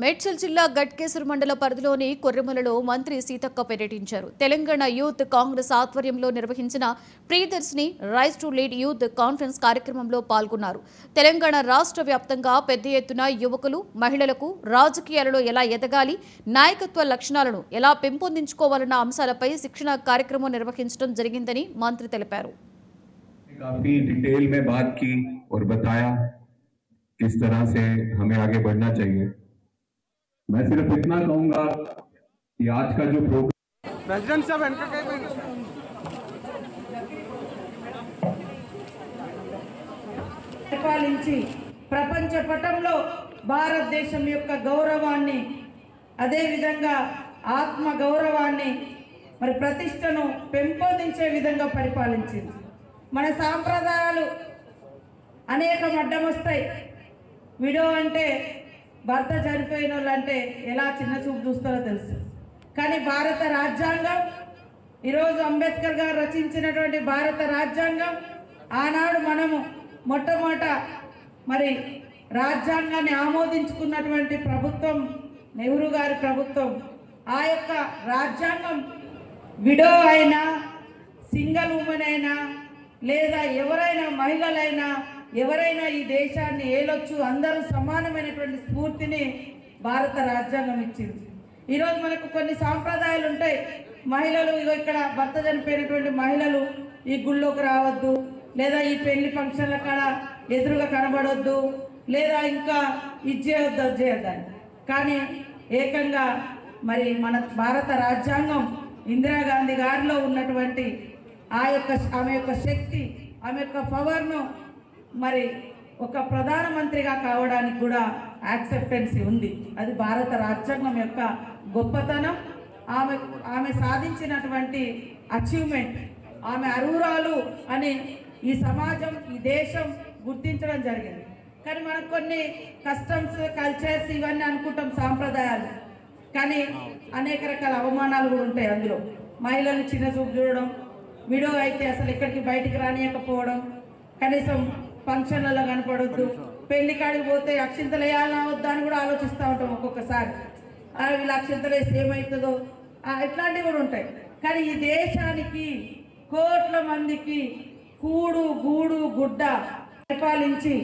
మేడ్చల్ జిల్లా గట్కేసర్ మండల పరిధిలోని కొర్రెమలలో మంత్రి సీతక్క పర్యటించారు. తెలంగాణ యూత్ కాంగ్రెస్ ఆధ్వర్యంలో నిర్వహించిన Priyadarshini rise to lead youth conference కార్యక్రమంలో పాల్గొన్నారు. తెలంగాణ రాష్ట్ర వ్యాప్తంగా పెద్ద ఎత్తున యువకులు, మహిళలకు రాజకీయాలలో ఎలా ఎదగాలి, నాయకత్వ లక్షణాలను ఎలా పెంపొందించుకోవాలన్న అంశాలపై శిక్షణ కార్యక్రమం నిర్వహించడం జరిగిందని మంత్రి తెలిపారు. काफी डिटेल में बात की और बताया किस तरह से हमें आगे बढ़ना चाहिए। मैं सिर्फ इतना कहूंगा कि आज का जो प्रोग्राम प्रेसिडेंट साहब పరిపాలించి ప్రపంచ పటంలో భారతదేశం యొక్క గౌరవాన్ని, అదే విధంగా ఆత్మ గౌరవాన్ని, మరి ప్రతిష్టను పెంపొందించే విధంగా పరిపాలించింది. మన సాంప్రదాయాలు అనేకం అడ్డం వస్తాయి. విడో అంటే భర్త చనిపోయిన వాళ్ళు అంటే ఎలా చిన్న చూపు చూస్తారో తెలుసు. కానీ భారత రాజ్యాంగం, ఈరోజు అంబేద్కర్ గారు రచించినటువంటి భారత రాజ్యాంగం, ఆనాడు మనము మొట్టమొదట మరి రాజ్యాంగాన్ని ఆమోదించుకున్నటువంటి ప్రభుత్వం నెహ్రూ గారి ప్రభుత్వం. ఆ యొక్క రాజ్యాంగం విడో అయినా, సింగిల్ ఉమెన్ అయినా, లేదా ఎవరైనా మహిళలైనా ఎవరైనా ఈ దేశాన్ని ఏలొచ్చు, అందరూ సమానమైనటువంటి స్ఫూర్తిని భారత రాజ్యాంగం ఇచ్చింది. ఈరోజు మనకు కొన్ని సాంప్రదాయాలు ఉంటాయి. మహిళలు ఇక్కడ భర్త చనిపోయినటువంటి మహిళలు ఈ గుళ్ళోకి రావద్దు, లేదా ఈ పెళ్లి ఫంక్షన్ల కాడ ఎదురుగా కనబడొద్దు, లేదా ఇంకా ఇది చేయొద్దు, అది చేయొద్దని. కానీ ఏకంగా మరి మన భారత రాజ్యాంగం ఇందిరాగాంధీ గారిలో ఉన్నటువంటి ఆమె యొక్క శక్తి, ఆమె యొక్క పవర్ను మరి ఒక ప్రధానమంత్రిగా కావడానికి కూడా యాక్సెప్టెన్సీ ఉంది. అది భారత రాజ్యాంగం యొక్క గొప్పతనం. ఆమె సాధించినటువంటి అచీవ్మెంట్, ఆమె అర్హురాలు అని ఈ సమాజం, ఈ దేశం గుర్తించడం జరిగింది. కానీ మనకు కొన్ని కస్టమ్స్, కల్చర్స్ ఇవన్నీ అనుకుంటాం, సాంప్రదాయాలు. కానీ అనేక రకాల అవమానాలు కూడా ఉంటాయి అందులో. మహిళలు చిన్న చూపు చూడడం, విడో అయితే అసలు ఎక్కడికి బయటికి రానియకపోవడం, కనీసం ఫంక్షన్లలో కనపడొద్దు, పెళ్లి కాడికి పోతే అక్షింతలు వేయాలన్నా వద్దా అని కూడా ఆలోచిస్తూ ఉంటాం ఒక్కొక్కసారి. వీళ్ళు అక్షింతలు వేస్తే ఏమవుతుందో, ఇట్లాంటివి కూడా ఉంటాయి. కానీ ఈ దేశానికి కోట్ల మందికి కూడు గూడు గుడ్డ పరిపాలించి